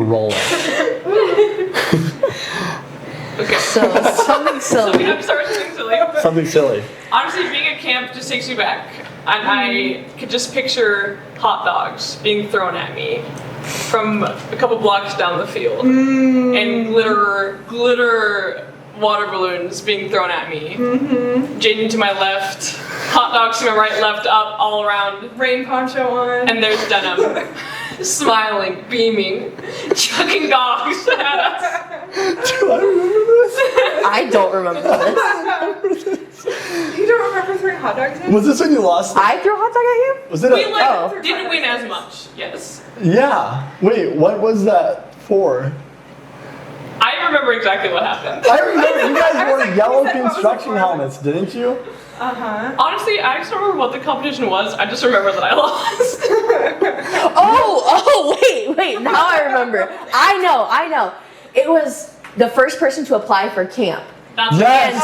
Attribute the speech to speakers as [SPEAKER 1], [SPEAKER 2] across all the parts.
[SPEAKER 1] rolling.
[SPEAKER 2] Okay.
[SPEAKER 3] So something silly.
[SPEAKER 2] I'm sorry, something silly.
[SPEAKER 1] Something silly.
[SPEAKER 2] Honestly, being at camp just takes me back. And I could just picture hot dogs being thrown at me from a couple blocks down the field. And glitter water balloons being thrown at me. Jadyn to my left, hot dogs to my right, left, up, all around.
[SPEAKER 4] Rain poncho on.
[SPEAKER 2] And there's Denham, smiling, beaming, chucking dogs at us.
[SPEAKER 1] Do I remember this?
[SPEAKER 3] I don't remember this.
[SPEAKER 4] You don't remember throwing hot dogs in?
[SPEAKER 1] Was this when you lost?
[SPEAKER 3] I threw a hot dog at you?
[SPEAKER 1] Was it?
[SPEAKER 2] We
[SPEAKER 3] Oh.
[SPEAKER 2] didn't win as much, yes.
[SPEAKER 1] Yeah. Wait, what was that for?
[SPEAKER 2] I remember exactly what happened.
[SPEAKER 1] I remember you guys
[SPEAKER 4] I was
[SPEAKER 1] wore
[SPEAKER 4] like,
[SPEAKER 1] yellow
[SPEAKER 4] you said what was
[SPEAKER 1] construction
[SPEAKER 4] the
[SPEAKER 1] helmets, didn't you?
[SPEAKER 4] Uh-huh.
[SPEAKER 2] Honestly, I just don't remember what the competition was. I just remember that I lost.
[SPEAKER 3] Oh, wait, now I remember. I know. It was the first person to apply for camp.
[SPEAKER 2] That's
[SPEAKER 1] Yes.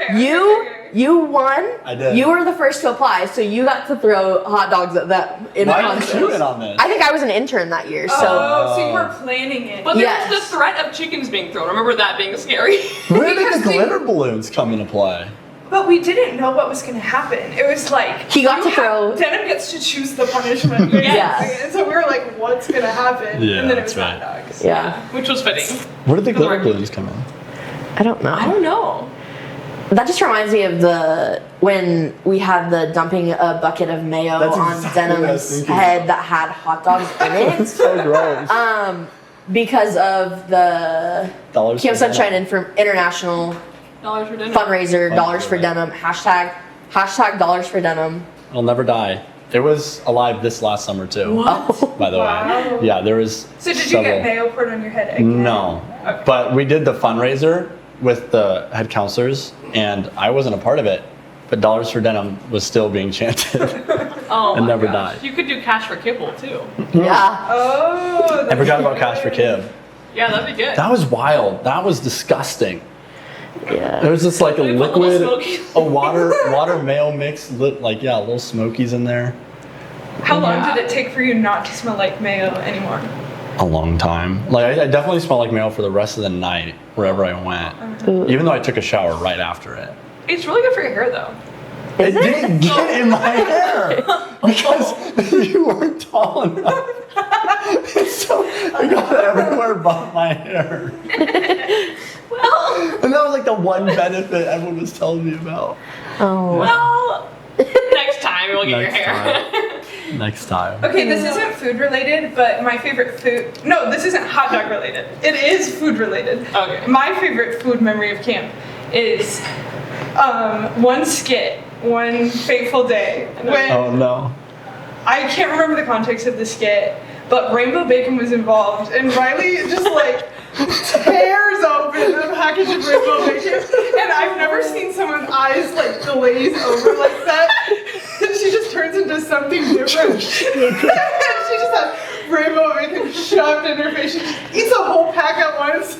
[SPEAKER 4] Okay.
[SPEAKER 3] You won.
[SPEAKER 1] I did.
[SPEAKER 3] You were the first to apply, so you got to throw hot dogs at that in
[SPEAKER 1] Why
[SPEAKER 3] the
[SPEAKER 1] did you
[SPEAKER 3] contest.
[SPEAKER 1] in on this?
[SPEAKER 3] I think I was an intern that year, so
[SPEAKER 4] Oh, so you were planning it.
[SPEAKER 2] But there
[SPEAKER 3] Yes.
[SPEAKER 2] was the threat of chickens being thrown. I remember that being scary.
[SPEAKER 1] Where did
[SPEAKER 4] Because
[SPEAKER 1] the glitter balloons come into play?
[SPEAKER 4] But we didn't know what was going to happen. It was like
[SPEAKER 3] He got to throw-
[SPEAKER 4] Denham gets to choose the punishment.
[SPEAKER 3] Yeah.
[SPEAKER 4] And so we were like, "What's going to happen?"
[SPEAKER 1] Yeah,
[SPEAKER 4] and then it was
[SPEAKER 1] that's
[SPEAKER 4] hot dogs.
[SPEAKER 3] yeah.
[SPEAKER 2] Which was fitting.
[SPEAKER 1] Where did the
[SPEAKER 2] For the
[SPEAKER 1] glitter
[SPEAKER 2] record.
[SPEAKER 1] balloons come in?
[SPEAKER 3] I don't know.
[SPEAKER 2] I don't know.
[SPEAKER 3] That just reminds me of when we had the dumping a bucket of mayo
[SPEAKER 1] That's
[SPEAKER 3] on
[SPEAKER 1] exactly what I was
[SPEAKER 3] Denham's
[SPEAKER 1] thinking
[SPEAKER 3] head that had hot dogs in it.
[SPEAKER 1] So gross.
[SPEAKER 3] Because of the
[SPEAKER 1] Dollars
[SPEAKER 3] Camp
[SPEAKER 1] for
[SPEAKER 3] Sunshine International
[SPEAKER 2] $1 for dinner.
[SPEAKER 3] fundraiser, Dollars for Denham, hashtag Dollars for Denham.
[SPEAKER 1] It'll never die. It was alive this last summer too.
[SPEAKER 3] Oh,
[SPEAKER 1] By the
[SPEAKER 4] Wow.
[SPEAKER 1] way, yeah, there was.
[SPEAKER 4] So did you
[SPEAKER 1] several.
[SPEAKER 4] get mayo poured on your head again?
[SPEAKER 1] No,
[SPEAKER 4] Okay.
[SPEAKER 1] but we did the fundraiser with the head counselors, and I wasn't a part of it. But Dollars for Denham was still being chanted.
[SPEAKER 2] Oh
[SPEAKER 1] and
[SPEAKER 2] my
[SPEAKER 1] never
[SPEAKER 2] gosh.
[SPEAKER 1] died.
[SPEAKER 2] You could do cash for kibble too.
[SPEAKER 3] yeah.
[SPEAKER 4] Oh.
[SPEAKER 1] I forgot about Cash for Kib.
[SPEAKER 2] Yeah, that'd be good.
[SPEAKER 1] That was wild. That was disgusting.
[SPEAKER 3] Yeah.
[SPEAKER 1] There was just like a
[SPEAKER 2] We put little
[SPEAKER 1] liquid,
[SPEAKER 2] Smokies.
[SPEAKER 1] a water mayo mix, like little Smokies in there.
[SPEAKER 4] How long
[SPEAKER 2] Yeah.
[SPEAKER 4] did it take for you not to smell like mayo anymore?
[SPEAKER 1] A long time. Like I definitely smelled like mayo for the rest of the night wherever I went.
[SPEAKER 3] Ooh.
[SPEAKER 1] Even though I took a shower right after it.
[SPEAKER 2] It's really good for your hair though.
[SPEAKER 1] It didn't get in my hair because you weren't tall enough. So it got everywhere but my hair.
[SPEAKER 2] Well,
[SPEAKER 1] And that was like the one benefit everyone was telling me about.
[SPEAKER 3] Oh.
[SPEAKER 2] well, next time you'll get your
[SPEAKER 1] Next
[SPEAKER 2] hair.
[SPEAKER 1] Next time.
[SPEAKER 4] Okay, this isn't food related, but my favorite food. No, this isn't hot dog related. It is food related.
[SPEAKER 2] Okay.
[SPEAKER 4] My favorite food memory of camp is one skit, one fateful day when
[SPEAKER 1] Oh no.
[SPEAKER 4] I can't remember the context of the skit, but rainbow bacon was involved, and Riley just like tears open a package of rainbow bacon, and I've never seen someone's eyes like glaze over like that. And she just turns into something different. She just has rainbow bacon shoved in her face. She just eats a whole pack at once,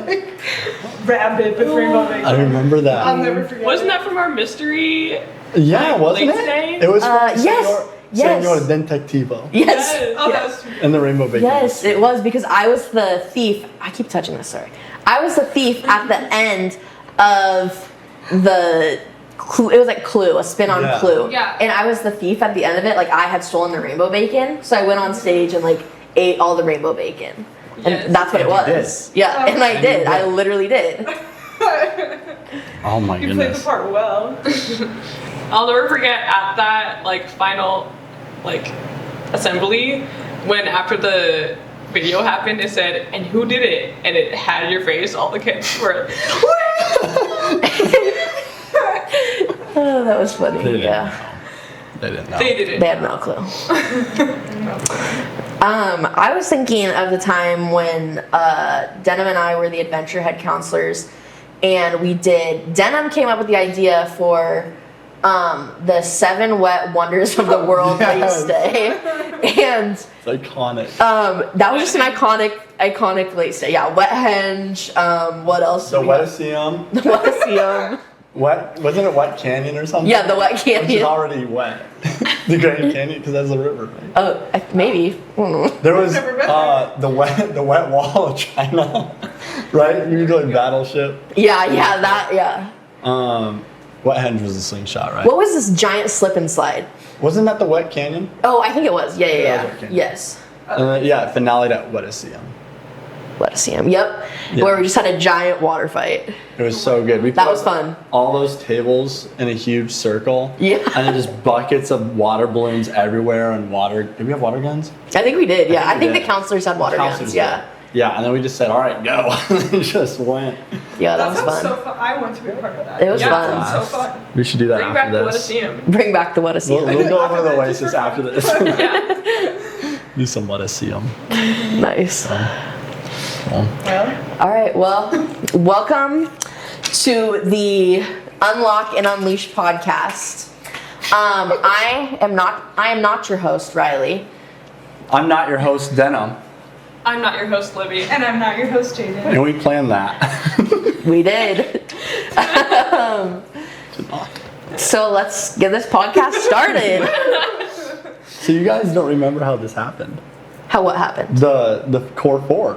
[SPEAKER 4] like rabid with rainbow bacon.
[SPEAKER 1] I remember that.
[SPEAKER 4] I'll never forget.
[SPEAKER 2] Wasn't
[SPEAKER 4] it.
[SPEAKER 2] that from our mystery?
[SPEAKER 1] Yeah, wasn't
[SPEAKER 2] late
[SPEAKER 1] it?
[SPEAKER 2] today?
[SPEAKER 1] It was from
[SPEAKER 3] yes, yes.
[SPEAKER 1] Senor Detectivo.
[SPEAKER 3] Yes.
[SPEAKER 4] Oh, that was
[SPEAKER 1] And the rainbow bacon.
[SPEAKER 3] Yes, it was because I was the thief. I keep touching this, sorry. I was the thief at the end of the Clue. It was like Clue, a spin on
[SPEAKER 1] Yeah.
[SPEAKER 3] Clue.
[SPEAKER 4] Yeah.
[SPEAKER 3] And I was the thief at the end of it. Like I had stolen the rainbow bacon, so I went on stage and like ate all the rainbow bacon. And
[SPEAKER 2] Yes.
[SPEAKER 3] that's what it
[SPEAKER 1] And you
[SPEAKER 3] was. Yeah,
[SPEAKER 4] Oh.
[SPEAKER 3] and I
[SPEAKER 1] And you
[SPEAKER 3] did.
[SPEAKER 1] did.
[SPEAKER 3] I literally did.
[SPEAKER 1] Oh my
[SPEAKER 4] You played the
[SPEAKER 1] goodness.
[SPEAKER 4] part well.
[SPEAKER 2] I'll never forget at that like final like assembly when after the video happened it said and who did it and it had your face, all the kids were
[SPEAKER 3] Oh, that was funny.
[SPEAKER 1] They didn't
[SPEAKER 3] Yeah.
[SPEAKER 1] know. They didn't know.
[SPEAKER 2] they did it.
[SPEAKER 3] They had no clue. I was thinking of the time when Denham and I were the adventure head counselors, and Denham came up with the idea for the 7 wet wonders of the world
[SPEAKER 1] Yes.
[SPEAKER 3] late stay, and
[SPEAKER 1] It's iconic.
[SPEAKER 3] that was just an iconic late stay. Yeah, Wethenge. What else?
[SPEAKER 1] The
[SPEAKER 3] did we have?
[SPEAKER 1] Wettesium.
[SPEAKER 3] The Wettesium.
[SPEAKER 1] Wasn't it Wet Canyon or something?
[SPEAKER 3] Yeah, the Wet
[SPEAKER 1] Which is
[SPEAKER 3] Canyon.
[SPEAKER 1] already wet. The Grand Canyon, because that's a river, right?
[SPEAKER 3] Oh, maybe. I don't know.
[SPEAKER 1] There was
[SPEAKER 4] Never been there.
[SPEAKER 1] the wet wall of China, right? You were doing Battleship.
[SPEAKER 3] Yeah, yeah.
[SPEAKER 1] Wet Henge was a slingshot, right?
[SPEAKER 3] What was this giant slip and slide?
[SPEAKER 1] Wasn't that the Wet Canyon?
[SPEAKER 3] Oh, I think it was.
[SPEAKER 1] Yeah, it was
[SPEAKER 3] Yeah.
[SPEAKER 1] Wet Canyon.
[SPEAKER 3] Yes.
[SPEAKER 1] Yeah, finale at Wettaseum.
[SPEAKER 3] Let us see him. Yep.
[SPEAKER 1] Yeah.
[SPEAKER 3] Where we just had a giant water fight.
[SPEAKER 1] It was so good. We
[SPEAKER 3] That
[SPEAKER 1] put
[SPEAKER 3] was fun.
[SPEAKER 1] All those tables in a huge circle.
[SPEAKER 3] Yeah.
[SPEAKER 1] And then just buckets of water balloons everywhere and water. Did we have water guns?
[SPEAKER 3] I think we did. Yeah. I think
[SPEAKER 1] did.
[SPEAKER 3] the counselors had water guns.
[SPEAKER 1] Counselors
[SPEAKER 3] Yeah.
[SPEAKER 1] did. Yeah, and then we just said, all right, go. And then just went.
[SPEAKER 3] Yeah, that was
[SPEAKER 4] sounds
[SPEAKER 3] fun.
[SPEAKER 4] so fun. I want to be a part of that.
[SPEAKER 3] It was
[SPEAKER 2] Yeah.
[SPEAKER 3] fun.
[SPEAKER 4] That sounds so fun.
[SPEAKER 1] We should do that
[SPEAKER 2] Bring back
[SPEAKER 1] after
[SPEAKER 2] the
[SPEAKER 1] this.
[SPEAKER 2] Wettaseum.
[SPEAKER 3] Bring back the what a
[SPEAKER 1] We'll go over to the
[SPEAKER 4] After
[SPEAKER 1] Oasis
[SPEAKER 4] this,
[SPEAKER 1] after this.
[SPEAKER 2] Yeah.
[SPEAKER 1] Do some Wettaseum.
[SPEAKER 3] Nice.
[SPEAKER 4] Well,
[SPEAKER 3] All right. Well, welcome to the Unlock and Unleash podcast. I am not your host, Riley.
[SPEAKER 1] I'm not your host, Denham.
[SPEAKER 2] I'm not your host, Libby.
[SPEAKER 4] and I'm not your host, Jadyn.
[SPEAKER 1] And we planned that.
[SPEAKER 3] We did. So let's get this podcast started.
[SPEAKER 1] So you guys don't remember how this happened?
[SPEAKER 3] What happened?
[SPEAKER 1] The core four.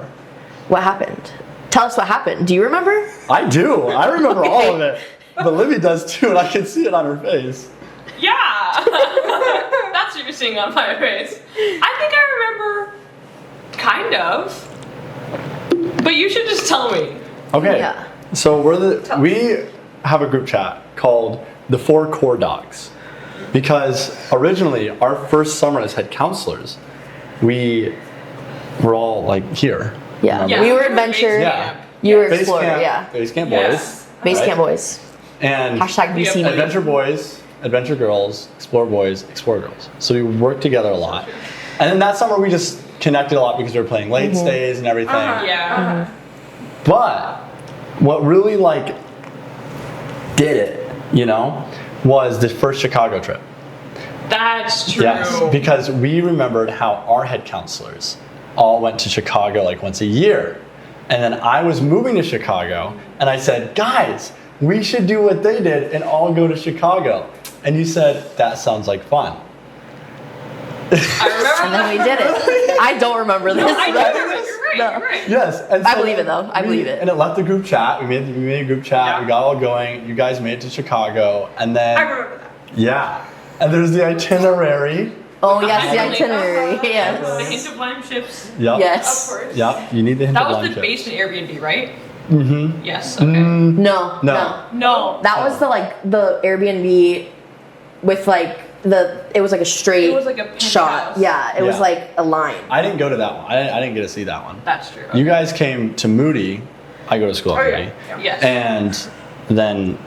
[SPEAKER 3] What happened? Tell us what happened. Do you remember?
[SPEAKER 1] I do. I remember all of it. But Libby does too, and I can see it on her face.
[SPEAKER 2] Yeah! That's what you're seeing on my face. I think I remember, kind of. But you should just tell me.
[SPEAKER 1] Okay.
[SPEAKER 3] Yeah.
[SPEAKER 1] So we have a group chat called the Four Core Dogs, because originally our first summer as head counselors, we were all like here.
[SPEAKER 3] Yeah.
[SPEAKER 1] Remember?
[SPEAKER 3] We were adventure.
[SPEAKER 1] Yeah.
[SPEAKER 3] You were
[SPEAKER 1] Base
[SPEAKER 3] explorer.
[SPEAKER 1] camp,
[SPEAKER 3] Yeah.
[SPEAKER 1] Base camp
[SPEAKER 2] Yeah.
[SPEAKER 1] boys.
[SPEAKER 3] Base
[SPEAKER 1] right?
[SPEAKER 3] camp boys.
[SPEAKER 1] And
[SPEAKER 3] Hashtag BC.
[SPEAKER 2] Yeah.
[SPEAKER 1] adventure boys, adventure girls, explore boys, explore girls. So we worked together a lot. And then that summer we just connected a lot because we were playing late stays and everything.
[SPEAKER 2] Yeah.
[SPEAKER 1] But what really like did it, was the first Chicago trip.
[SPEAKER 2] That's true.
[SPEAKER 1] Yes, because we remembered how our head counselors all went to Chicago like once a year. And then I was moving to Chicago and I said, guys, we should do what they did and all go to Chicago. And you said, that sounds like fun.
[SPEAKER 2] I remember
[SPEAKER 3] And then we did it. I don't remember this.
[SPEAKER 2] I know, you're right,
[SPEAKER 3] No.
[SPEAKER 2] you're right.
[SPEAKER 1] Yes. And
[SPEAKER 3] I believe it, though. I believe it.
[SPEAKER 1] And it left the group chat. We made a group chat.
[SPEAKER 2] Yeah.
[SPEAKER 1] We got all going. You guys made it to Chicago. And then,
[SPEAKER 4] I remember that.
[SPEAKER 1] yeah. And there's the itinerary.
[SPEAKER 3] Oh yes, the
[SPEAKER 2] Definitely.
[SPEAKER 3] itinerary.
[SPEAKER 2] The
[SPEAKER 3] Yes.
[SPEAKER 2] hint of lime chips.
[SPEAKER 1] Yep.
[SPEAKER 3] Yes.
[SPEAKER 4] Of course.
[SPEAKER 1] Yep. You need the hint
[SPEAKER 2] That
[SPEAKER 1] of
[SPEAKER 2] was
[SPEAKER 1] lime
[SPEAKER 2] the
[SPEAKER 1] chips.
[SPEAKER 2] basement Airbnb, right?
[SPEAKER 1] Mm-hmm.
[SPEAKER 2] Yes, okay.
[SPEAKER 3] No.
[SPEAKER 1] No.
[SPEAKER 2] No.
[SPEAKER 3] That was the Airbnb with it was like a straight
[SPEAKER 2] It was like a penthouse.
[SPEAKER 3] shot. Yeah, it was
[SPEAKER 1] Yeah.
[SPEAKER 3] like a line.
[SPEAKER 1] I didn't go to that one. I didn't get to see that one.
[SPEAKER 2] That's true.
[SPEAKER 1] You guys came to Moody. I go to school at
[SPEAKER 4] Oh,
[SPEAKER 1] Moody.
[SPEAKER 4] yeah.
[SPEAKER 2] Yes.
[SPEAKER 1] And then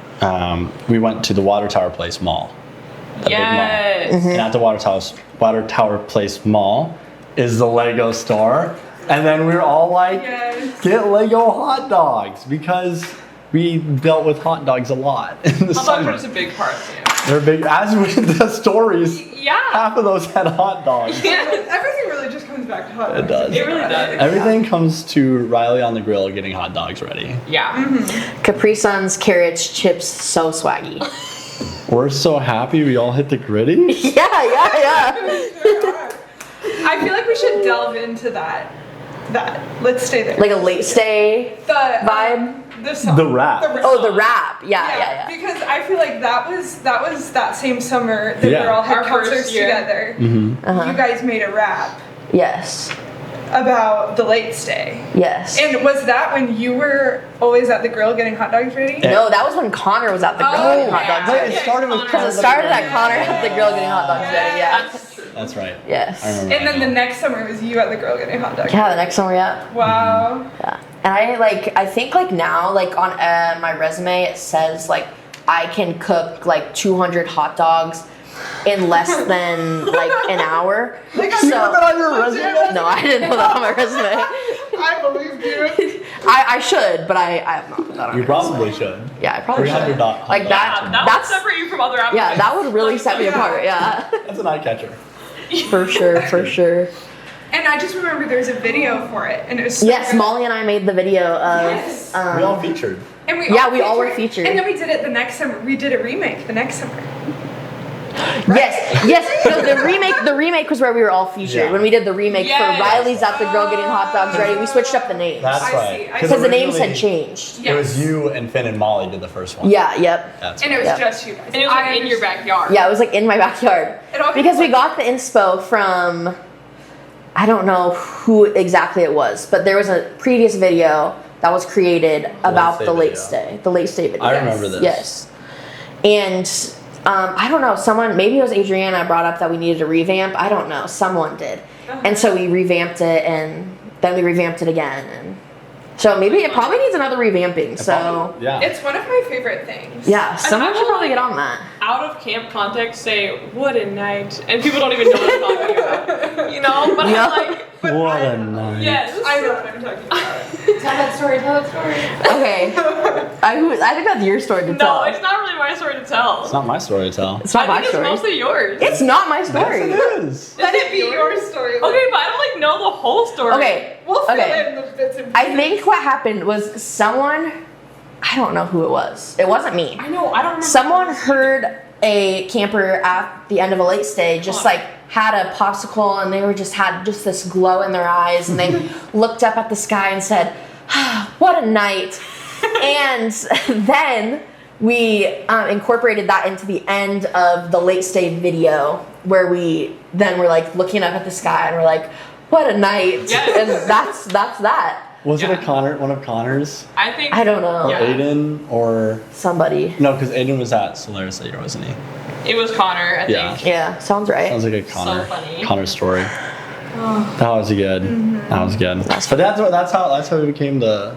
[SPEAKER 1] we went to the Water Tower Place Mall. That big mall.
[SPEAKER 2] Yes.
[SPEAKER 1] And at the Water Tower Place Mall is the Lego store. And then we were all like,
[SPEAKER 4] Yes.
[SPEAKER 1] get Lego hot dogs, because we dealt with hot dogs a lot in the
[SPEAKER 2] Hot dogs
[SPEAKER 1] summer.
[SPEAKER 2] was a big part of it.
[SPEAKER 1] They're big. As with the stories,
[SPEAKER 2] Yeah.
[SPEAKER 1] half of those had hot dogs.
[SPEAKER 4] Everything really just comes back to hot dogs.
[SPEAKER 1] It does.
[SPEAKER 2] It really does.
[SPEAKER 1] Everything comes to Riley on the grill getting hot dogs ready.
[SPEAKER 2] Yeah.
[SPEAKER 3] Capri Suns, carrots, chips, so swaggy.
[SPEAKER 1] We're so happy we all hit the gritty.
[SPEAKER 3] Yeah.
[SPEAKER 4] I feel like we should delve into that. Let's stay there.
[SPEAKER 3] Like a late stay
[SPEAKER 4] the
[SPEAKER 3] vibe.
[SPEAKER 4] The song.
[SPEAKER 1] The rap.
[SPEAKER 3] Oh, the rap. Yeah.
[SPEAKER 4] Because I feel like that was that same summer that we
[SPEAKER 1] Yeah.
[SPEAKER 4] were all head
[SPEAKER 2] Our first
[SPEAKER 4] counselors
[SPEAKER 2] year.
[SPEAKER 4] together.
[SPEAKER 3] Uh-huh.
[SPEAKER 4] You guys made a rap
[SPEAKER 3] Yes.
[SPEAKER 4] about the late stay.
[SPEAKER 3] Yes.
[SPEAKER 4] And was that when you were always at the grill getting hot dogs ready?
[SPEAKER 1] Yeah.
[SPEAKER 3] No, that was when Connor was at the grill
[SPEAKER 4] Oh,
[SPEAKER 3] getting hot dogs
[SPEAKER 1] But
[SPEAKER 3] ready.
[SPEAKER 1] it started with
[SPEAKER 3] Because it started at Connor at the grill getting hot dogs ready. Yeah.
[SPEAKER 2] That's true.
[SPEAKER 1] That's right.
[SPEAKER 3] Yes.
[SPEAKER 1] I remember.
[SPEAKER 4] And then
[SPEAKER 1] that
[SPEAKER 4] the
[SPEAKER 1] now.
[SPEAKER 4] next summer it was you at the grill getting hot dogs.
[SPEAKER 3] Yeah, the next summer, yeah.
[SPEAKER 4] Wow.
[SPEAKER 3] Yeah. And I think now on my resume it says I can cook 200 hot dogs in less than an hour.
[SPEAKER 4] Like,
[SPEAKER 1] You put that on your resume?
[SPEAKER 3] No, I didn't put that on my resume.
[SPEAKER 4] I believed you.
[SPEAKER 3] I should, but I have not put that on
[SPEAKER 1] You
[SPEAKER 3] my
[SPEAKER 1] probably
[SPEAKER 3] resume.
[SPEAKER 1] should.
[SPEAKER 3] Yeah, I probably
[SPEAKER 1] 300
[SPEAKER 3] should.
[SPEAKER 1] hot
[SPEAKER 3] Like
[SPEAKER 1] dogs.
[SPEAKER 3] that.
[SPEAKER 2] Yeah, that would
[SPEAKER 3] That's
[SPEAKER 2] separate you from other applicants.
[SPEAKER 3] yeah. That would really set me
[SPEAKER 4] Yeah.
[SPEAKER 3] apart. Yeah,
[SPEAKER 1] That's an eye catcher.
[SPEAKER 3] for sure.
[SPEAKER 4] And I just remember there was a video for it, and it was so
[SPEAKER 3] Yes,
[SPEAKER 4] good.
[SPEAKER 3] Molly and I made the video of.
[SPEAKER 4] Yes.
[SPEAKER 1] We all featured.
[SPEAKER 4] And we
[SPEAKER 3] Yeah, we all were featured.
[SPEAKER 4] And then we did it the next summer. We did a remake the next summer.
[SPEAKER 3] Yes. No, the remake was where we were all featured.
[SPEAKER 1] Yeah.
[SPEAKER 3] When we did the remake
[SPEAKER 2] Yes.
[SPEAKER 3] for Riley's Out the Girl Getting Hot Dogs Ready, we switched up the names.
[SPEAKER 1] That's
[SPEAKER 4] I
[SPEAKER 1] right.
[SPEAKER 4] see, I
[SPEAKER 3] because the names had
[SPEAKER 1] originally,
[SPEAKER 3] changed.
[SPEAKER 1] It was you and Finn and Molly did the first one.
[SPEAKER 3] Yeah, yep.
[SPEAKER 1] That's
[SPEAKER 4] And it
[SPEAKER 1] right.
[SPEAKER 4] was
[SPEAKER 3] Yeah.
[SPEAKER 4] just you guys.
[SPEAKER 2] And it was like in your backyard.
[SPEAKER 3] Yeah, it was like in my backyard.
[SPEAKER 4] It all
[SPEAKER 3] Because we
[SPEAKER 4] came
[SPEAKER 3] got the inspo from, I don't know who exactly it was, but there was a previous video that was created about
[SPEAKER 1] Stay
[SPEAKER 3] the late
[SPEAKER 1] video.
[SPEAKER 3] stay. The late stay video.
[SPEAKER 1] I remember this.
[SPEAKER 3] Yes. And I don't know, someone, maybe it was Adriana brought up that we needed a revamp. I don't know, someone did. And so we revamped it and then we revamped it again. And so maybe it probably needs another revamping. So
[SPEAKER 1] Probably- yeah.
[SPEAKER 4] It's one of my favorite things.
[SPEAKER 3] yeah, someone should probably get on that.
[SPEAKER 2] Out of camp context, say what a night, and people don't even know what I'm talking about. You know, but
[SPEAKER 3] Yeah.
[SPEAKER 2] I'm like,
[SPEAKER 1] What a night.
[SPEAKER 2] yes,
[SPEAKER 4] I know what I'm talking about.
[SPEAKER 5] Tell that story.
[SPEAKER 3] Okay. I think that's your story to
[SPEAKER 2] no,
[SPEAKER 3] tell.
[SPEAKER 2] it's not really my story to tell.
[SPEAKER 1] It's not my story to tell.
[SPEAKER 3] It's not
[SPEAKER 2] I
[SPEAKER 3] my
[SPEAKER 2] think
[SPEAKER 3] story.
[SPEAKER 2] it's mostly yours.
[SPEAKER 3] It's not my story.
[SPEAKER 1] Yes, it is.
[SPEAKER 4] Let it be your story.
[SPEAKER 2] Okay, but I don't like know the whole story.
[SPEAKER 3] Okay.
[SPEAKER 4] We'll fill
[SPEAKER 3] Okay.
[SPEAKER 4] in the bits and
[SPEAKER 3] I think what happened was someone, I don't know who it was. It wasn't me.
[SPEAKER 2] I know. I don't remember.
[SPEAKER 3] Someone heard a camper at the end of a late stay just like had a popsicle and they were just had just this glow in their eyes and they looked up at the sky and said, ah, what a night. And then we incorporated that into the end of the late stay video where we then were like looking up at the sky and we're like, what a night.
[SPEAKER 2] Yes.
[SPEAKER 3] And that's that.
[SPEAKER 1] Was it
[SPEAKER 2] Yeah.
[SPEAKER 1] one of Connor's?
[SPEAKER 2] I think.
[SPEAKER 3] I don't know.
[SPEAKER 1] Or
[SPEAKER 2] Yeah.
[SPEAKER 1] Aiden? Or.
[SPEAKER 3] Somebody.
[SPEAKER 1] No, because Aiden was at Solaris that year, wasn't he?
[SPEAKER 2] It was Connor. I
[SPEAKER 1] Yeah.
[SPEAKER 2] think.
[SPEAKER 3] Yeah, sounds right.
[SPEAKER 1] Sounds like a
[SPEAKER 2] So
[SPEAKER 1] Connor.
[SPEAKER 2] funny.
[SPEAKER 1] Connor story. That was good. That was good. But that's how we became the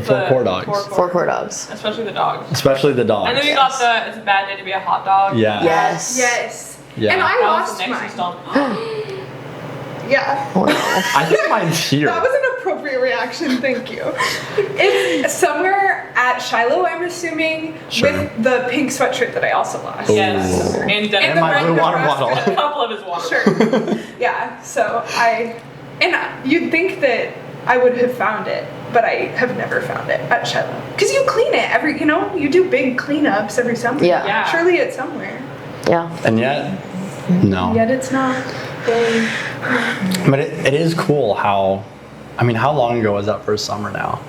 [SPEAKER 1] four core dogs.
[SPEAKER 3] Four core dogs.
[SPEAKER 2] Especially the dogs.
[SPEAKER 1] Especially the dogs.
[SPEAKER 2] And then we got the "It's a bad day to be a hot dog."
[SPEAKER 1] Yeah.
[SPEAKER 3] Yes.
[SPEAKER 4] Yes.
[SPEAKER 1] Yeah.
[SPEAKER 4] And I
[SPEAKER 2] That was
[SPEAKER 4] lost
[SPEAKER 2] the next
[SPEAKER 4] mine.
[SPEAKER 2] installment.
[SPEAKER 4] Yeah.
[SPEAKER 3] Oh no.
[SPEAKER 1] I think mine's here.
[SPEAKER 4] That was an appropriate reaction, thank you. It's somewhere at Shiloh, I'm assuming,
[SPEAKER 1] Sure.
[SPEAKER 4] with the pink sweatshirt that I also lost.
[SPEAKER 1] Ooh.
[SPEAKER 2] Yes. And
[SPEAKER 4] And
[SPEAKER 2] then
[SPEAKER 4] the
[SPEAKER 1] my
[SPEAKER 4] red
[SPEAKER 1] blue water
[SPEAKER 4] Nebraska-
[SPEAKER 1] bottle.
[SPEAKER 2] a couple of his water.
[SPEAKER 4] Sure. Yeah, so you'd think that I would have found it, but I have never found it at Shiloh. Because you clean it you do big cleanups every summer.
[SPEAKER 3] Yeah.
[SPEAKER 2] Yeah.
[SPEAKER 4] Surely it's somewhere.
[SPEAKER 3] Yeah.
[SPEAKER 1] And yet, no.
[SPEAKER 4] Yet it's not.
[SPEAKER 1] But it is cool how long ago was that first summer now?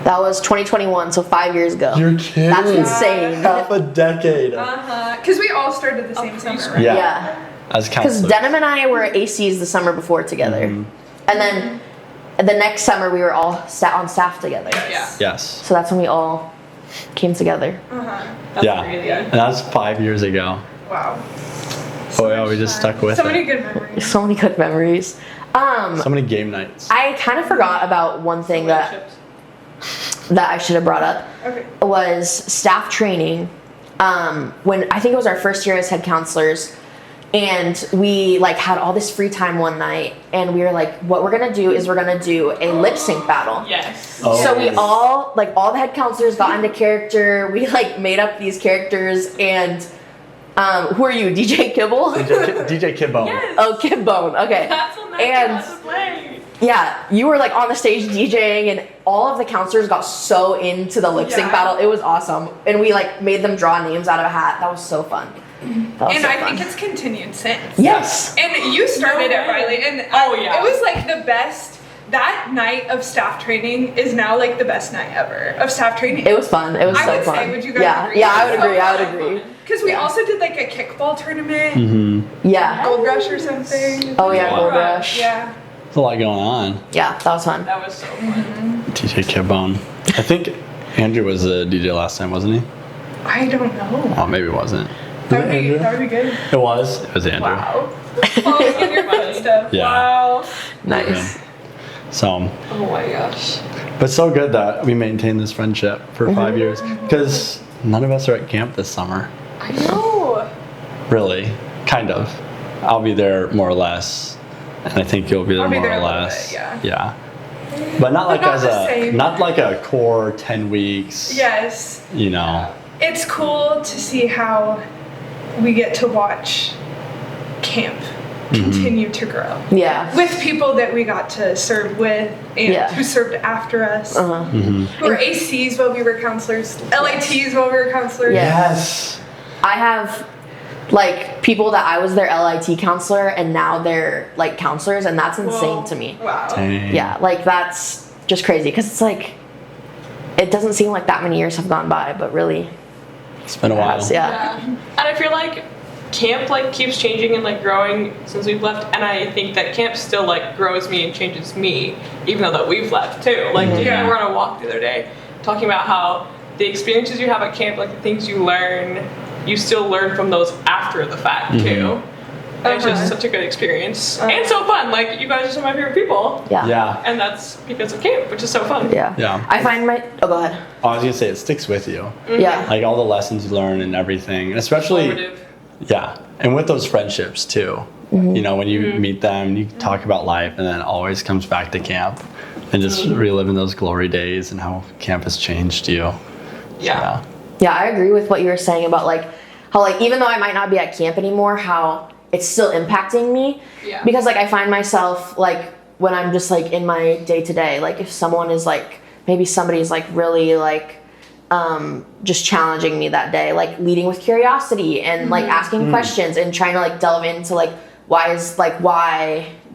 [SPEAKER 3] That was 2021, so 5 years ago.
[SPEAKER 1] You're kidding.
[SPEAKER 3] That's insane.
[SPEAKER 1] Half a decade.
[SPEAKER 4] Uh-huh. Because we all started the same summer, right?
[SPEAKER 1] Yeah.
[SPEAKER 3] Yeah.
[SPEAKER 1] As
[SPEAKER 3] Because
[SPEAKER 1] counselors.
[SPEAKER 3] Denham and I were at AC's the summer before together.
[SPEAKER 1] Mhm.
[SPEAKER 3] And then the next summer we were all on staff together.
[SPEAKER 2] Yeah.
[SPEAKER 1] Yes.
[SPEAKER 3] So that's when we all came together.
[SPEAKER 4] Uh-huh.
[SPEAKER 2] That's
[SPEAKER 1] Yeah.
[SPEAKER 2] crazy.
[SPEAKER 1] And that's 5 years ago.
[SPEAKER 4] Wow.
[SPEAKER 1] Oh yeah, we just stuck with
[SPEAKER 4] So
[SPEAKER 1] it.
[SPEAKER 4] many good memories.
[SPEAKER 3] So many good memories.
[SPEAKER 1] So many game nights.
[SPEAKER 3] I kind of forgot about one thing that I should have brought up.
[SPEAKER 4] Okay.
[SPEAKER 3] Was staff training. When I think it was our first year as head counselors, and we like had all this free time one night, and we were like, what we're gonna do is we're gonna do a lip sync battle.
[SPEAKER 2] Yes.
[SPEAKER 1] Oh.
[SPEAKER 3] So we all the head counselors got into character. We like made up these characters, and who are you, DJ Kibble?
[SPEAKER 1] DJ Kidbone.
[SPEAKER 2] Yes.
[SPEAKER 3] Oh, Kibbone. Okay.
[SPEAKER 2] That's what
[SPEAKER 3] And-
[SPEAKER 2] I to play.
[SPEAKER 3] Yeah, you were like on the stage DJing, and all of the counselors got so into the lip sync
[SPEAKER 4] Yeah.
[SPEAKER 3] battle. It was awesome, and we like made them draw names out of a hat. That was so fun. That was
[SPEAKER 4] And
[SPEAKER 3] so
[SPEAKER 4] I
[SPEAKER 3] fun.
[SPEAKER 4] think it's continued since.
[SPEAKER 3] Yes.
[SPEAKER 4] And you started
[SPEAKER 2] No
[SPEAKER 4] it,
[SPEAKER 2] way.
[SPEAKER 4] Riley, and
[SPEAKER 2] Oh, yeah.
[SPEAKER 4] it was like the best. That night of staff training is now like the best night ever of staff training.
[SPEAKER 3] It was fun. It was
[SPEAKER 4] I
[SPEAKER 3] so
[SPEAKER 4] would
[SPEAKER 3] fun.
[SPEAKER 4] say, would you guys
[SPEAKER 3] yeah,
[SPEAKER 4] agree?
[SPEAKER 3] yeah, I would
[SPEAKER 4] It was
[SPEAKER 3] agree.
[SPEAKER 4] so
[SPEAKER 3] I would
[SPEAKER 2] fun.
[SPEAKER 3] agree.
[SPEAKER 4] Because we also did like a kickball tournament,
[SPEAKER 1] Mm-hmm.
[SPEAKER 3] Yeah.
[SPEAKER 4] Gold Rush or something.
[SPEAKER 3] Oh yeah,
[SPEAKER 1] Gold
[SPEAKER 3] Gold Rush.
[SPEAKER 4] Yeah.
[SPEAKER 1] There's a lot going on.
[SPEAKER 3] Yeah, that was fun.
[SPEAKER 2] That was so fun.
[SPEAKER 1] DJ Kidbone. I think Andrew was the DJ last time, wasn't he?
[SPEAKER 4] I don't know.
[SPEAKER 1] Oh, maybe it wasn't.
[SPEAKER 4] That would be good.
[SPEAKER 1] It was. It was Andrew.
[SPEAKER 4] Wow. Following in your footsteps.
[SPEAKER 1] Yeah.
[SPEAKER 4] Wow.
[SPEAKER 3] Nice.
[SPEAKER 1] So,
[SPEAKER 2] Oh my gosh.
[SPEAKER 1] but so good that we maintained this friendship for 5 years because none of us are at camp this summer.
[SPEAKER 2] I know.
[SPEAKER 1] Really, kind of. I'll be there more or less, and I think you'll be there
[SPEAKER 4] I'll be
[SPEAKER 1] more
[SPEAKER 4] there
[SPEAKER 1] or
[SPEAKER 4] a little
[SPEAKER 1] less.
[SPEAKER 4] bit,
[SPEAKER 1] Yeah. But not like
[SPEAKER 4] not
[SPEAKER 1] as
[SPEAKER 4] the same.
[SPEAKER 1] not like a core 10 weeks.
[SPEAKER 4] Yes.
[SPEAKER 1] You know.
[SPEAKER 4] It's cool to see how we get to watch camp continue to grow.
[SPEAKER 3] Yeah.
[SPEAKER 4] With people that we got to serve with and
[SPEAKER 3] Yeah.
[SPEAKER 4] who served after us.
[SPEAKER 3] Uh-huh.
[SPEAKER 4] Who were ACs while we were counselors, LITs while we were counselors.
[SPEAKER 3] Yeah.
[SPEAKER 1] Yes.
[SPEAKER 3] I have like people that I was their LIT counselor and now they're like counselors, and that's insane
[SPEAKER 4] Whoa.
[SPEAKER 3] to me.
[SPEAKER 4] Wow.
[SPEAKER 1] Dang.
[SPEAKER 3] Yeah, like that's just crazy because it's like it doesn't seem like that many years have gone by, but really
[SPEAKER 1] It's been a
[SPEAKER 3] it
[SPEAKER 1] while.
[SPEAKER 3] has, yeah.
[SPEAKER 2] Yeah. And I feel like camp like keeps changing and like growing since we've left, and I think that camp still like grows me and changes me, even though that we've left too. Like we were on a walk the other day talking about how the experiences you have at camp, like the things you learn, you still learn from those after the fact too. And it's just such a good experience and so fun. Like you guys are some of my favorite people.
[SPEAKER 3] Yeah.
[SPEAKER 1] Yeah.
[SPEAKER 2] And that's because of camp, which is so fun.
[SPEAKER 3] Yeah.
[SPEAKER 1] Yeah.
[SPEAKER 3] I find my go ahead.
[SPEAKER 1] I was gonna say it sticks with you.
[SPEAKER 3] Yeah.
[SPEAKER 1] Like all the lessons you learn and everything, and especially
[SPEAKER 2] Formative.
[SPEAKER 1] yeah, and with those friendships too. You know, when you meet them, you talk about life, and then it always comes back to camp, and just reliving those glory days and how camp has changed you.
[SPEAKER 2] Yeah.
[SPEAKER 3] Yeah, I agree with what you were saying about like how like even though I might not be at camp anymore, how it's still impacting me.
[SPEAKER 2] Yeah.
[SPEAKER 3] Because like I find myself like when I'm just like in my day to day, like if someone is like maybe somebody's like really like just challenging me that day, like leading with curiosity and like asking questions and trying to like delve into like why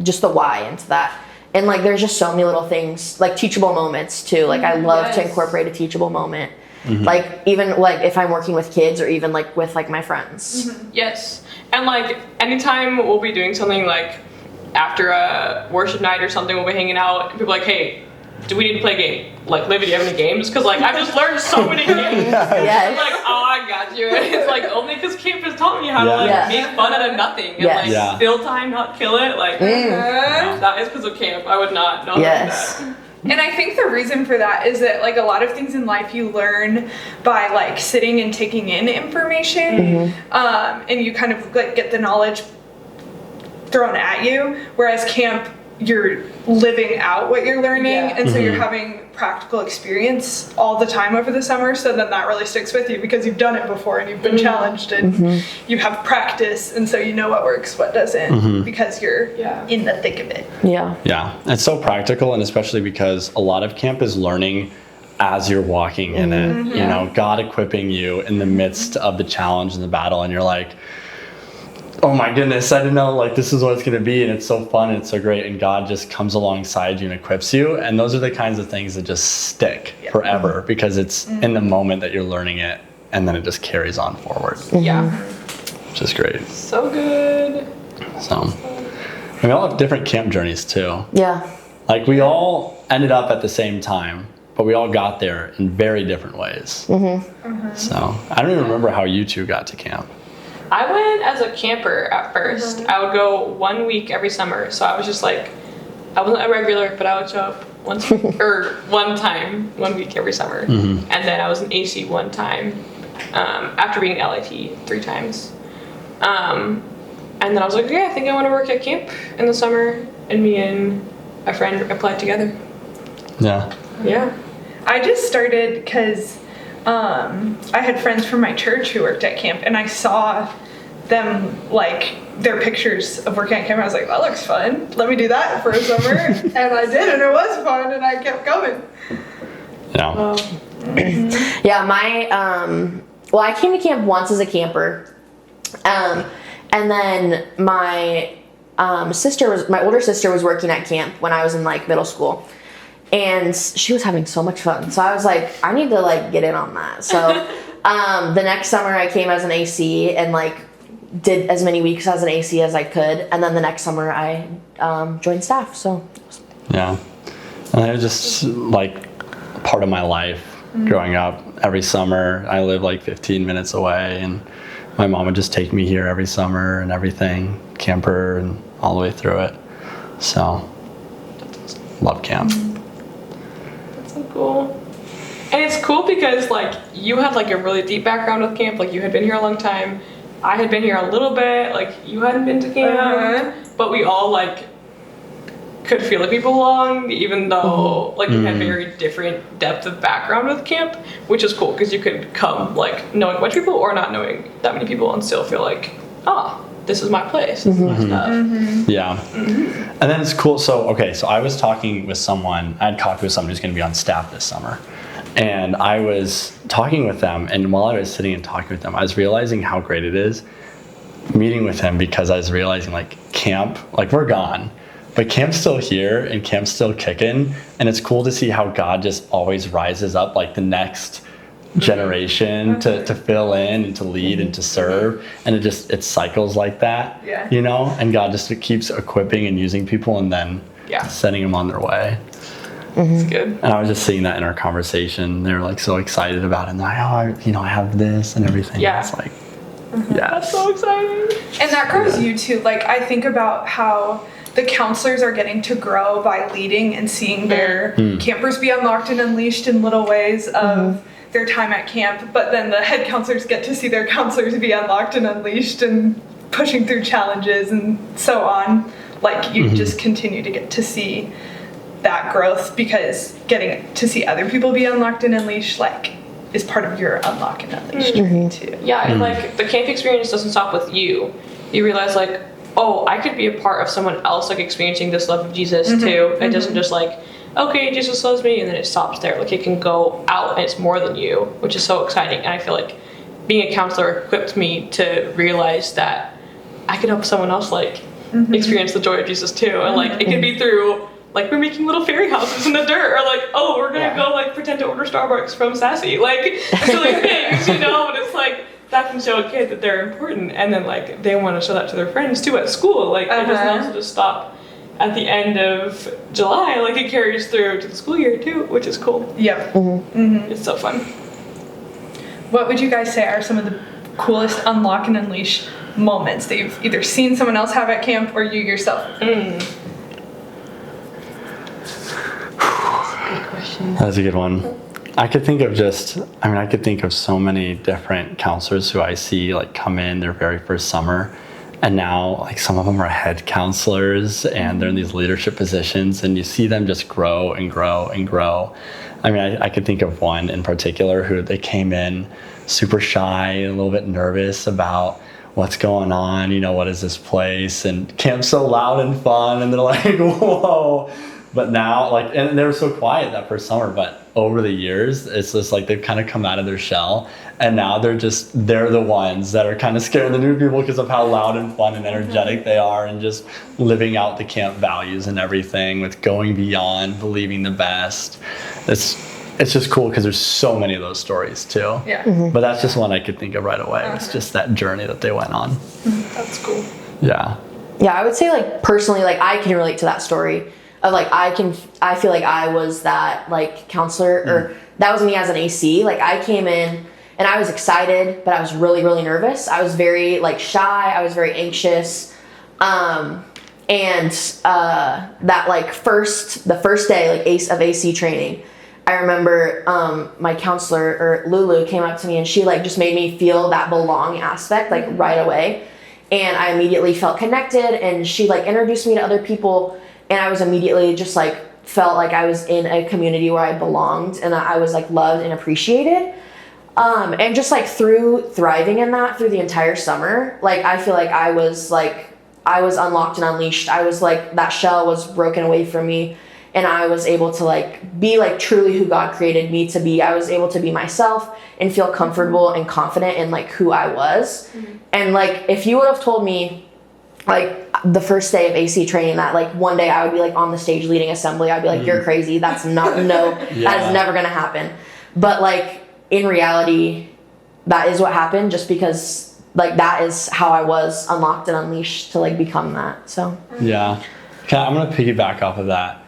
[SPEAKER 3] just the why into that. And like there's just so many little things, like teachable moments too. Like I love to incorporate a teachable moment. Like even like if I'm working with kids or even like with like my friends.
[SPEAKER 2] Yes. And like anytime we'll be doing something like after a worship night or something, we'll be hanging out and people are like, hey, do we need to play a game? Like, Livi, do you have any games? Because like I've just learned so many games.
[SPEAKER 3] Yes.
[SPEAKER 2] I'm like, oh, I got you. And it's like only because camp has taught me how to like
[SPEAKER 3] Yeah.
[SPEAKER 2] make fun out of nothing and
[SPEAKER 3] Yes.
[SPEAKER 2] like
[SPEAKER 1] Yeah.
[SPEAKER 2] fill time, not kill it. Like that is because of camp. I would not know
[SPEAKER 3] Yes.
[SPEAKER 2] that.
[SPEAKER 4] And I think the reason for that is that like a lot of things in life you learn by like sitting and taking in information, and you kind of like get the knowledge thrown at you. Whereas camp, you're living out what you're learning, and so you're having practical experience all the time over the summer. So then that really sticks with you because you've done it before and you've been challenged and you have practice, and so you know what works, what doesn't, because you're in the thick of it.
[SPEAKER 3] Yeah.
[SPEAKER 1] Yeah, it's so practical, and especially because a lot of camp is learning as you're walking in it. You know, God equipping you in the midst of the challenge and the battle, and you're like, oh my goodness, I didn't know like this is what it's gonna be, and it's so fun and it's so great, and God just comes alongside you and equips you, and those are the kinds of things that just stick forever because it's in the moment that you're learning it, and then it just carries on forward,
[SPEAKER 2] Yeah.
[SPEAKER 1] which is great.
[SPEAKER 2] So good.
[SPEAKER 1] So we all have different camp journeys too.
[SPEAKER 3] Yeah.
[SPEAKER 1] Like we all ended up at the same time, but we all got there in very different ways. So I don't even remember how you two got to camp.
[SPEAKER 2] I went as a camper at first. I would go 1 week every summer. So I was just like, I wasn't a regular, but I would show up once or one time, 1 week every summer. And then I was an AC one time after being an LIT 3 times. And then I was like, yeah, I think I want to work at camp in the summer. And me and a friend applied together.
[SPEAKER 1] Yeah.
[SPEAKER 2] Yeah.
[SPEAKER 4] I just started because I had friends from my church who worked at camp, and I saw them like their pictures of working at camp. I was like, that looks fun. Let me do that for a summer. And I did, and it was fun, and I kept going.
[SPEAKER 1] Yeah.
[SPEAKER 3] Yeah, my well, I came to camp once as a camper. And then my my older sister was working at camp when I was in like middle school. And she was having so much fun. So I was like, I need to like get in on that. So the next summer I came as an AC and like did as many weeks as an AC as I could. And then the next summer I joined staff. So
[SPEAKER 1] Yeah. And it was just like a part of my life growing up. Every summer I lived like 15 minutes away, and my mom would just take me here every summer and everything, camper and all the way through it. So love camp.
[SPEAKER 2] That's so cool. And it's cool because like you had like a really deep background with camp. Like you had been here a long time. I had been here a little bit. Like you hadn't been to camp, but we all like could feel like we belonged, even though like we had very different depth of background with camp, which is cool because you could come like knowing a bunch of people or not knowing that many people and still feel like, this is my place, this is my stuff.
[SPEAKER 1] Yeah. And then it's cool. So I was talking with someone, I had talked with someone who's going to be on staff this summer. And I was talking with them, and while I was sitting and talking with them, I was realizing how great it is meeting with him, because I was realizing like camp, like we're gone, but camp's still here and camp's still kicking. And it's cool to see how God just always rises up like the next generation to fill in and to lead and to serve, and it cycles like that, you know, and God just keeps equipping and using people and then sending them on their way.
[SPEAKER 2] It's good.
[SPEAKER 1] And I was just seeing that in our conversation. They were like so excited about it, and like, I have this and everything.
[SPEAKER 2] Yeah.
[SPEAKER 1] It's like,
[SPEAKER 2] That's so exciting.
[SPEAKER 4] And that grows you too. Like, I think about how the counselors are getting to grow by leading and seeing their campers be unlocked and unleashed in little ways of their time at camp, but then the head counselors get to see their counselors be unlocked and unleashed and pushing through challenges and so on. Like, you just continue to get to see that growth, because getting to see other people be unlocked and unleashed, like, is part of your unlock and unleash journey too.
[SPEAKER 2] Yeah, and like the camp experience doesn't stop with you. You realize like, oh, I could be a part of someone else like experiencing this love of Jesus too. It doesn't just like, okay, Jesus loves me, and then it stops there. Like, it can go out and it's more than you, which is so exciting. And I feel like being a counselor equipped me to realize that I could help someone else like experience the joy of Jesus too. And like, it could be through like, we're making little fairy houses in the dirt, or like, oh, we're gonna go like pretend to order Starbucks from Sassy, like silly things, you know. But it's like, that can show a kid that they're important, and then like they want to show that to their friends too at school. Like, it doesn't also just stop at the end of July. Like, it carries through to the school year too, which is cool.
[SPEAKER 4] Yep.
[SPEAKER 2] It's so fun.
[SPEAKER 4] What would you guys say are some of the coolest unlock and unleash moments that you've either seen someone else have at camp or you yourself?
[SPEAKER 1] That's a good one. I could think of so many different counselors who I see like come in their very first summer, and now like some of them are head counselors and they're in these leadership positions, and you see them just grow and grow and grow. I mean, I could think of one in particular who they came in super shy and a little bit nervous about what's going on, you know, what is this place, and camp's so loud and fun, and they're like, whoa. But now, like, and they were so quiet that first summer, but over the years, it's just like they've kind of come out of their shell, and now they're the ones that are kind of scaring the new people because of how loud and fun and energetic they are, and just living out the camp values and everything with going beyond, believing the best. It's just cool because there's so many of those stories too.
[SPEAKER 4] Yeah.
[SPEAKER 1] But that's just one I could think of right away. It's just that journey that they went on.
[SPEAKER 2] That's cool.
[SPEAKER 1] Yeah.
[SPEAKER 3] Yeah, I would say like personally, like I can relate to that story of like I feel like I was that like counselor, or that was me as an AC. Like, I came in and I was excited, but I was really, really nervous. I was very like shy. I was very anxious. That like the first day like of AC training, I remember my counselor, or Lulu, came up to me and she like just made me feel that belong aspect like right away. And I immediately felt connected, and she like introduced me to other people, and I was immediately just like felt like I was in a community where I belonged and I was like loved and appreciated. And just like through thriving in that through the entire summer, like I feel like I was unlocked and unleashed. I was like, that shell was broken away from me, and I was able to like be like truly who God created me to be. I was able to be myself and feel comfortable and confident in like who I was. And like, if you would have told me like the first day of AC training that like one day I would be like on the stage leading assembly, I'd be like, you're crazy. That's not, that is never going to happen. But like in reality, that is what happened, just because like that is how I was unlocked and unleashed to like become that. So
[SPEAKER 1] yeah. Okay, I'm going to piggyback off of that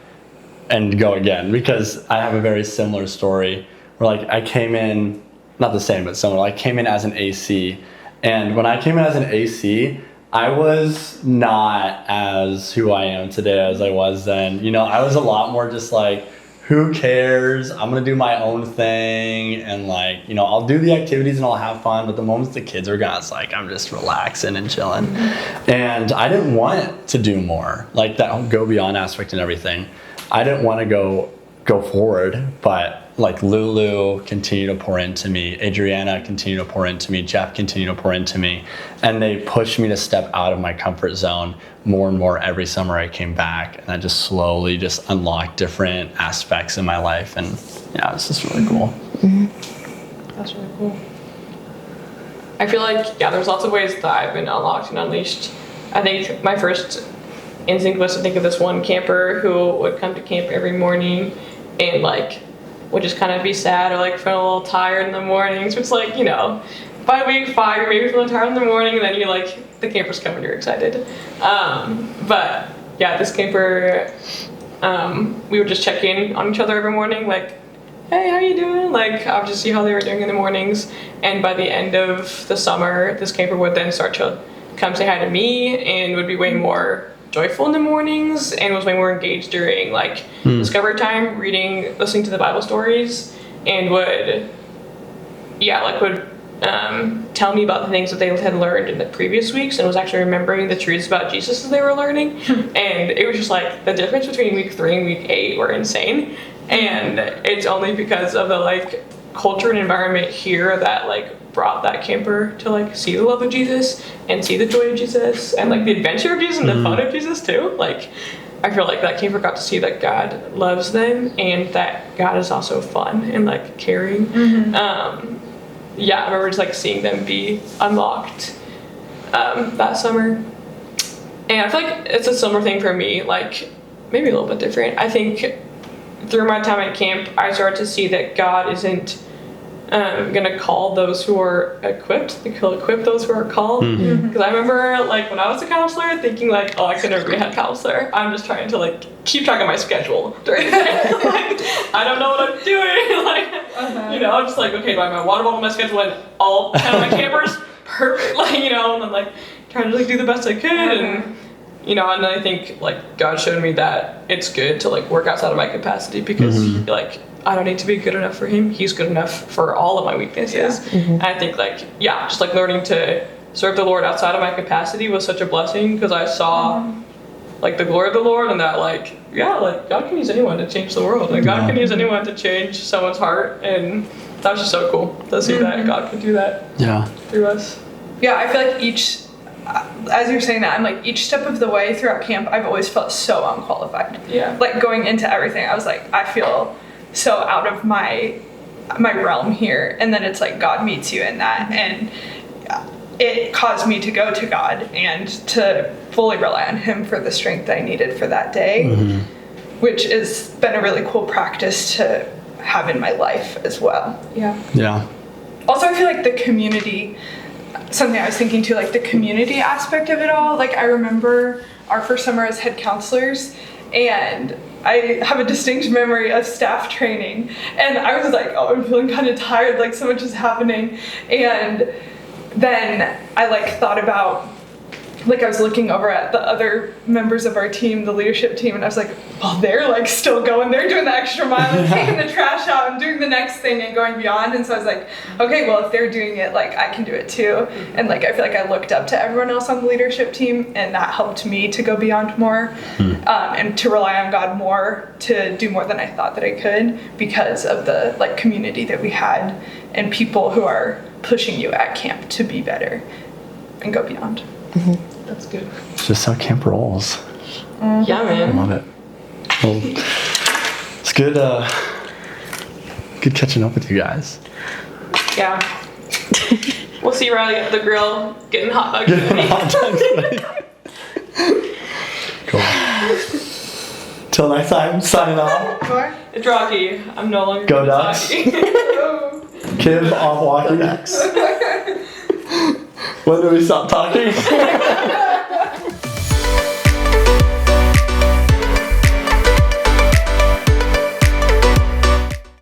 [SPEAKER 1] and go again, because I have a very similar story where like I came in, not the same, but similar. I came in as an AC, and when I came in as an AC, I was not as who I am today as I was then. You know, I was a lot more just like, who cares? I'm gonna do my own thing, and like, you know, I'll do the activities and I'll have fun, but the moments the kids are gone, it's like I'm just relaxing and chilling. And I didn't want to do more, like that go beyond aspect and everything. I didn't want to go go forward. But like Lulu continued to pour into me, Adriana continued to pour into me, Jeff continued to pour into me, and they pushed me to step out of my comfort zone more and more every summer I came back, and I just slowly just unlocked different aspects in my life, and yeah, it's just really cool.
[SPEAKER 2] That's really cool. I feel like, yeah, there's lots of ways that I've been unlocked and unleashed. I think my first instinct was to think of this one camper who would come to camp every morning and like would just kind of be sad or like feel a little tired in the mornings. It's like, you know, by week 5 you're maybe feeling tired in the morning, and then you like the campers come and you're excited. But yeah, this camper, we would just check in on each other every morning, like, hey, how you doing? Like, I would just see how they were doing in the mornings. And by the end of the summer, this camper would then start to come say hi to me and would be way more joyful in the mornings and was way more engaged during like discovery time, reading, listening to the Bible stories, and would tell me about the things that they had learned in the previous weeks and was actually remembering the truths about Jesus as they were learning. And it was just like the difference between week 3 and week 8 were insane. And it's only because of the like culture and environment here that like brought that camper to like see the love of Jesus and see the joy of Jesus and like the adventure of Jesus and the fun of Jesus too. Like, I feel like that camper got to see that God loves them and that God is also fun and like caring. Yeah, I remember just like seeing them be unlocked that summer. And I feel like it's a similar thing for me, like maybe a little bit different. I think through my time at camp, I started to see that God isn't gonna call those who are equipped. He'll equip those who are called. Because I remember like when I was a counselor thinking like, oh, I could never be a head counselor. I'm just trying to like keep track of my schedule during the day. Like, I don't know what I'm doing. Like, you know, I'm just like, okay, do I have my water bottle in my schedule and all 10 of my campers? Perfect. Like, you know, and I'm like trying to like do the best I could. And you know, and I think like God showed me that it's good to like work outside of my capacity because like I don't need to be good enough for him. He's good enough for all of my weaknesses. And I think like, yeah, just like learning to serve the Lord outside of my capacity was such a blessing because I saw like the glory of the Lord and that like, yeah, like God can use anyone to change the world. Like God can use anyone to change someone's heart. And that was just so cool to see that God could do that through us.
[SPEAKER 4] Yeah, I feel like as you're saying that, I'm like, each step of the way throughout camp, I've always felt so unqualified. Yeah. Like going into everything, I was like, I feel so out of my realm here. And then it's like God meets you in that. And it caused me to go to God and to fully rely on him for the strength that I needed for that day, which has been a really cool practice to have in my life as well. Yeah. Also, I feel like the community, something I was thinking too, like the community aspect of it all. Like I remember our first summer as head counselors, and I have a distinct memory of staff training, and I was like, oh, I'm feeling kind of tired, like so much is happening. And then I like thought about, like I was looking over at the other members of our team, the leadership team, and I was like, well, they're like still going, they're doing the extra mile and taking the trash out and doing the next thing and going beyond. And so I was like, okay, well, if they're doing it, like I can do it too. And like I feel like I looked up to everyone else on the leadership team, and that helped me to go beyond more and to rely on God more, to do more than I thought that I could, because of the like community that we had and people who are pushing you at camp to be better and go beyond.
[SPEAKER 2] That's good.
[SPEAKER 1] It's just how camp rolls.
[SPEAKER 2] Yeah, man.
[SPEAKER 1] I love it. Well, it's good. Good catching up with you guys.
[SPEAKER 2] Yeah. We'll see Riley at the grill getting hot dogs.
[SPEAKER 1] Cool. Till next time, signing off.
[SPEAKER 2] It's Rocky. I'm no longer
[SPEAKER 1] Go Ducks. Kim off walking. When do we stop talking?